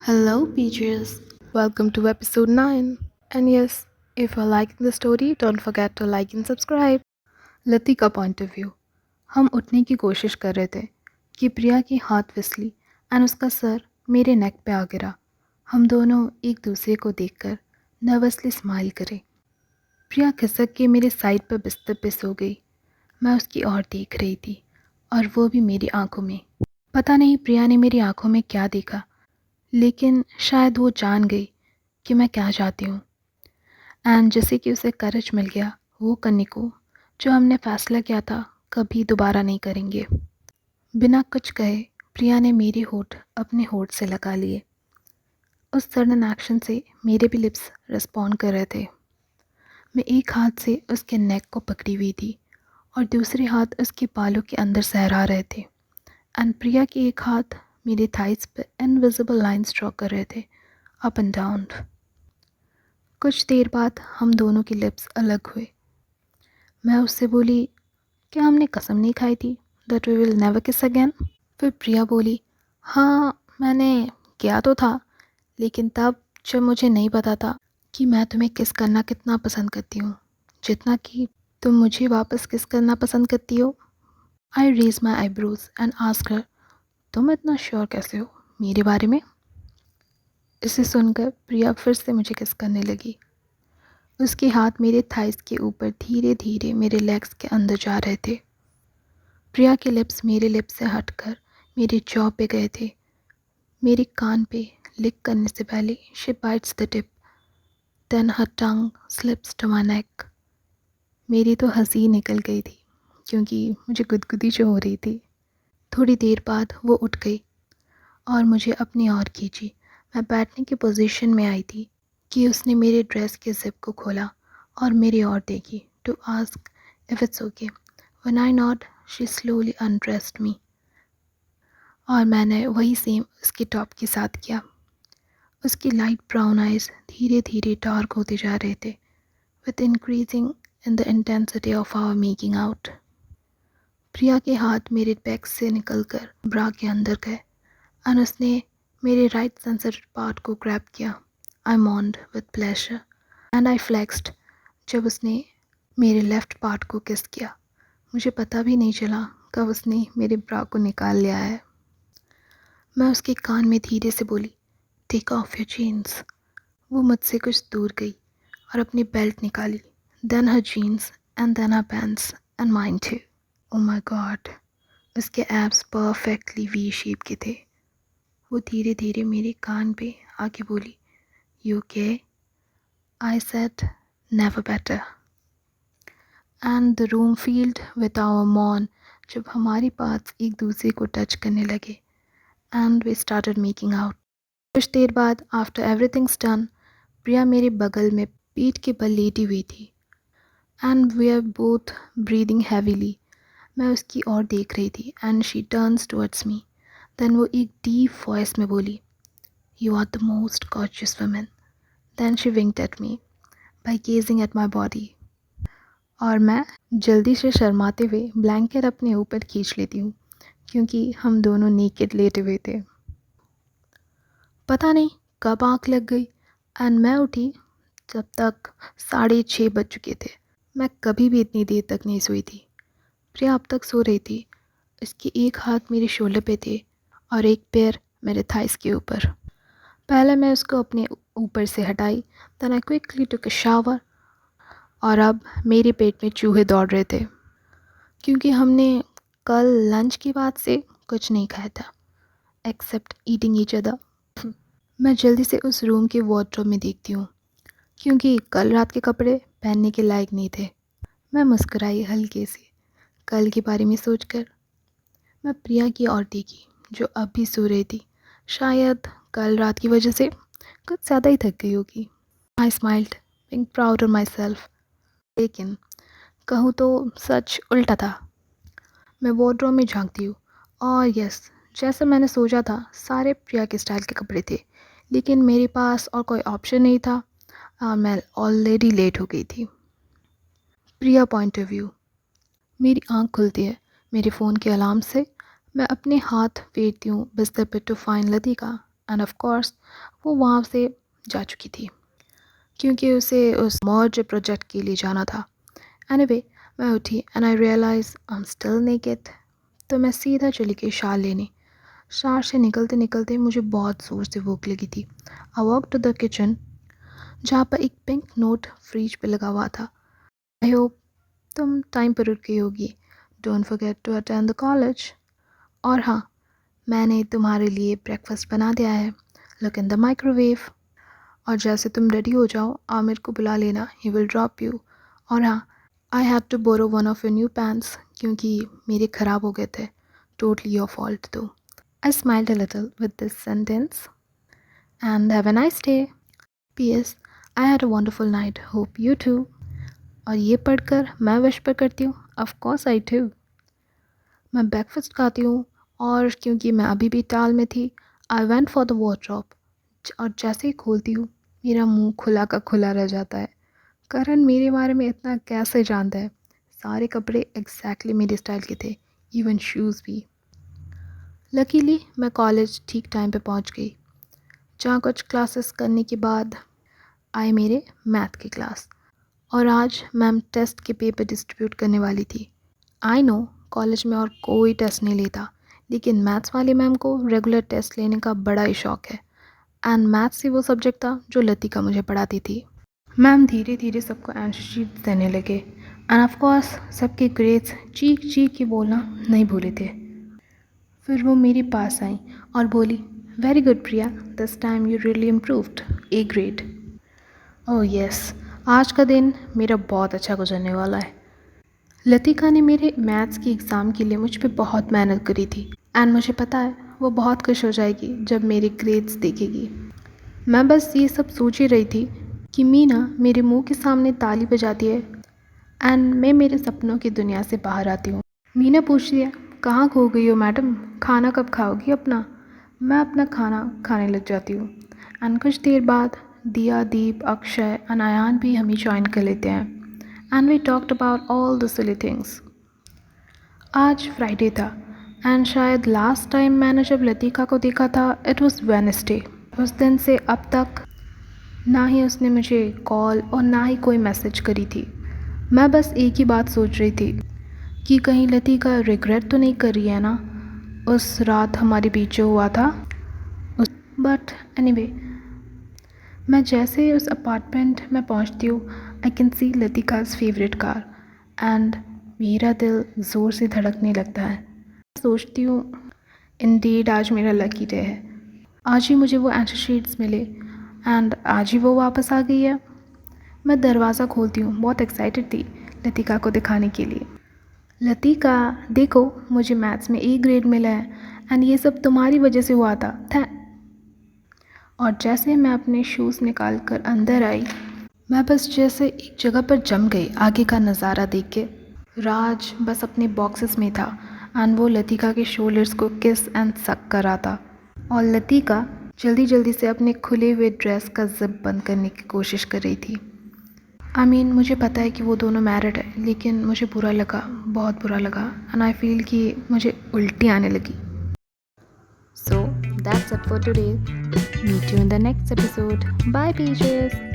Hello, Peaches. Welcome to episode 9. And yes, if you're liking the story, don't forget to like and subscribe. लती का point of view. हम उठने की कोशिश कर रहे थे कि प्रिया की हाथ फिसली एंड उसका सर मेरे नेक पे आ गिरा। हम दोनों एक दूसरे को देखकर नर्वसली स्माइल करे। प्रिया खिसक के मेरे साइड पर बिस्तर पे सो गई। मैं उसकी ओर देख रही थी और वो भी मेरी आंखों में। पता नहीं प्रिया ने मेरी आंखों में क्या देखा, लेकिन शायद वो जान गई कि मैं क्या चाहती हूँ। एंड जैसे कि उसे करज मिल गया वो करने को जो हमने फ़ैसला किया था कभी दोबारा नहीं करेंगे। बिना कुछ कहे प्रिया ने मेरे होठ अपने होठ से लगा लिए। उस सडन एक्शन से मेरे भी लिप्स रिस्पॉन्ड कर रहे थे। मैं एक हाथ से उसके नेक को पकड़ी हुई थी और दूसरे हाथ उसके बालों के अंदर सहरा रहे थे। एंड प्रिया के एक हाथ मेरे थाइस पर इनविजिबल लाइंस ड्रॉ कर रहे थे, अप एंड डाउन। कुछ देर बाद हम दोनों की लिप्स अलग हुए। मैं उससे बोली, क्या हमने कसम नहीं खाई थी that we will never kiss again? फिर प्रिया बोली, हाँ मैंने किया तो था, लेकिन तब जब मुझे नहीं पता था कि मैं तुम्हें किस करना कितना पसंद करती हूँ, जितना कि तुम मुझे वापस किस करना पसंद करती हो। I raise my eyebrows and asked her, तुम इतना श्योर कैसे हो मेरे बारे में? इसे सुनकर प्रिया फिर से मुझे किस करने लगी। उसके हाथ मेरे थाइस के ऊपर धीरे धीरे मेरे लेग्स के अंदर जा रहे थे। प्रिया के लिप्स मेरे लिप्स से हटकर मेरे जॉ पे गए थे। मेरे कान पे लिक करने से पहले she bites the tip, then her tongue slips to my neck. मेरी तो हंसी निकल गई थी क्योंकि मुझे गुदगुदी जो हो रही थी। थोड़ी देर बाद वो उठ गई और मुझे अपनी ओर खींची। मैं बैठने की पोजीशन में आई थी कि उसने मेरे ड्रेस के जिप को खोला और मेरी ओर देखी to ask if it's okay. When I nod she slowly undressed me और मैंने वही सेम उसके टॉप के साथ किया। उसकी लाइट ब्राउन आइज़ धीरे धीरे डार्क होते जा रहे थे with increasing in the intensity of our making out. Priya के हाथ मेरे बैक से निकलकर ब्रा के अंदर गए और उसने मेरे राइट सेंसिटिव पार्ट को ग्रैब किया। I moaned with pleasure and I flexed जब उसने मेरे लेफ़्ट पार्ट को किस किया। मुझे पता भी नहीं चला कब उसने मेरे ब्रा को निकाल लिया है। मैं उसके कान में धीरे से बोली, टेक ऑफ योर जीन्स। वो मुझसे कुछ दूर गई और अपनी बेल्ट निकाली, then her jeans and then her pants and mine too. Oh my god, उसके एब्स परफेक्टली वी शेप के थे। वो धीरे धीरे मेरे कान पे आके बोली, you okay? I said, never better. And the room filled with our moan जब हमारी पार्ट्स एक दूसरे को टच करने लगे and we started making out. कुछ देर बाद आफ्टर एवरीथिंग्स डन, प्रिया मेरे बगल में पीठ के बल लेटी हुई थी and we are both breathing heavily. मैं उसकी ओर देख रही थी and she turns towards me. Then वो एक डीप वॉइस में बोली, you are the most gorgeous woman. Then she winked at me by gazing at my body और मैं जल्दी से शर्माते हुए ब्लैंकेट अपने ऊपर खींच लेती हूँ क्योंकि हम दोनों नेकेड लेटे हुए थे। पता नहीं कब आँख लग गई एंड मैं उठी जब तक 6:30 बज चुके थे। मैं कभी भी इतनी देर तक नहीं सोई थी। प्रिया अब तक सो रही थी। इसके एक हाथ मेरे शोल्डर पे थे और एक पैर मेरे थाइस के ऊपर। पहले मैं उसको अपने ऊपर से हटाई, then I quickly took a shower और अब मेरे पेट में चूहे दौड़ रहे थे क्योंकि हमने कल लंच के बाद से कुछ नहीं खाया था एक्सेप्ट ईटिंग ईच अदर। मैं जल्दी से उस रूम के वार्डरोब में देखती हूँ क्योंकि कल रात के कपड़े पहनने के लायक नहीं थे। मैं मुस्कुराई हल्के से कल के बारे में सोचकर। मैं प्रिया की ओर देखी जो अब भी सो रही थी। शायद कल रात की वजह से कुछ ज़्यादा ही थक गई होगी। I smiled being proud of myself. लेकिन कहूँ तो सच उल्टा था। मैं वार्डरोब में झांकती हूँ और यस, जैसे मैंने सोचा था सारे प्रिया के स्टाइल के कपड़े थे, लेकिन मेरे पास और कोई ऑप्शन नहीं था और मैं ऑलरेडी लेट हो गई थी। प्रिया पॉइंट ऑफ व्यू। मेरी आंख खुलती है मेरे फ़ोन के अलार्म से। मैं अपने हाथ फेरती हूँ बिस्तर पर to find Latika and of course वो वहाँ से जा चुकी थी क्योंकि उसे उस मर्ज प्रोजेक्ट के लिए जाना था। एनीवे, मैं उठी and I realise I am still naked. तो मैं सीधा चली गई शाल लेने। शाल से निकलते निकलते मुझे बहुत ज़ोर से भूख लगी थी। I walk to the kitchen जहाँ पर एक पिंक नोट फ्रिज पे लगा हुआ था। आई होप तुम टाइम पर उठ गई होगी। Don't forget to attend the college. और हाँ, मैंने तुम्हारे लिए ब्रेकफास्ट बना दिया है। Look in the microwave. और जैसे तुम रेडी हो जाओ आमिर को बुला लेना, ही विल ड्रॉप यू। और हाँ, I had to borrow one of your new pants क्योंकि मेरे ख़राब हो गए थे। Totally your fault though. I smiled a little with this sentence and have a nice day. PS, I had a wonderful night, hope you too. और ये पढ़कर मैं विश करती हूँ, ऑफ कोर्स आई डू। मैं ब्रेकफास्ट खाती हूँ और क्योंकि मैं अभी भी टाल में थी, I went for the wardrobe. और जैसे ही खोलती हूँ मेरा मुंह खुला का खुला रह जाता है। करण मेरे बारे में इतना कैसे जानता है? सारे कपड़े एग्जैक्टली मेरे स्टाइल के थे, इवन शूज़ भी। लकीली मैं कॉलेज ठीक टाइम पे पहुंच गई, जहाँ कुछ क्लासेस करने के बाद आए मेरे मैथ की क्लास। और आज मैम टेस्ट के पेपर डिस्ट्रीब्यूट करने वाली थी। आई नो कॉलेज में और कोई टेस्ट नहीं लेता, लेकिन मैथ्स वाली मैम को रेगुलर टेस्ट लेने का बड़ा ही शौक है। एंड मैथ्स ही वो सब्जेक्ट था जो लतिका मुझे पढ़ाती थी। मैम धीरे धीरे सबको आंसर शीट देने लगे एंड ऑफ कोर्स सबके ग्रेड्स चीख चीख के बोलना नहीं भूले थे। फिर वो मेरे पास आई और बोली, very good Priya, this time you really improved, A grade. Oh yes, आज का दिन मेरा बहुत अच्छा गुजरने वाला है। लतिका ने मेरे मैथ्स की एग्ज़ाम के लिए मुझ पे बहुत मेहनत करी थी एंड मुझे पता है वो बहुत खुश हो जाएगी जब मेरे ग्रेड्स देखेगी। मैं बस ये सब सोच ही रही थी कि मीना मेरे मुंह के सामने ताली बजाती है एंड मैं मेरे सपनों की दुनिया से बाहर आती हूँ। मीना पूछती है, कहाँ खो गई हो मैडम, खाना कब खाओगी अपना? मैं अपना खाना खाने लग जाती हूँ एंड कुछ देर बाद दिया, दीप, अक्षय, अनायान भी हमें ज्वाइन कर लेते हैं and we talked about all the silly things. आज फ्राइडे था एंड शायद लास्ट टाइम मैंने जब लतिका को देखा था इट वॉज वेडनेसडे। उस दिन से अब तक ना ही उसने मुझे कॉल और ना ही कोई मैसेज करी थी। मैं बस एक ही बात सोच रही थी कि कहीं लतिका रिग्रेट तो नहीं कर रही है ना उस रात हमारे बीच जो हुआ था उस। बट एनीवे, मैं जैसे ही उस अपार्टमेंट में पहुंचती हूँ आई कैन सी लतिका's फेवरेट कार एंड मेरा दिल ज़ोर से धड़कने लगता है। सोचती हूँ इंडीड आज मेरा लकी डे है, आज ही मुझे वो आंसर शीट्स मिले एंड आज ही वो वापस आ गई है। मैं दरवाज़ा खोलती हूँ, बहुत एक्साइटेड थी लतिका को दिखाने के लिए। लतिका देखो, मुझे मैथ्स में ए ग्रेड मिला है एंड ये सब तुम्हारी वजह से हुआ था। और जैसे मैं अपने शूज़ निकाल कर अंदर आई, मैं बस जैसे एक जगह पर जम गई आगे का नज़ारा देख के। राज बस अपने बॉक्सेस में था एंड वो लतिका के शोल्डर्स को किस एंड सक कर रहा था और लतिका जल्दी जल्दी से अपने खुले हुए ड्रेस का जिप बंद करने की कोशिश कर रही थी। मुझे पता है कि वो दोनों मैरिड है, लेकिन मुझे बुरा लगा, बहुत बुरा लगा एंड आई फील कि मुझे उल्टी आने लगी। So that's it for today. Meet you in the next episode. Bye, peaches.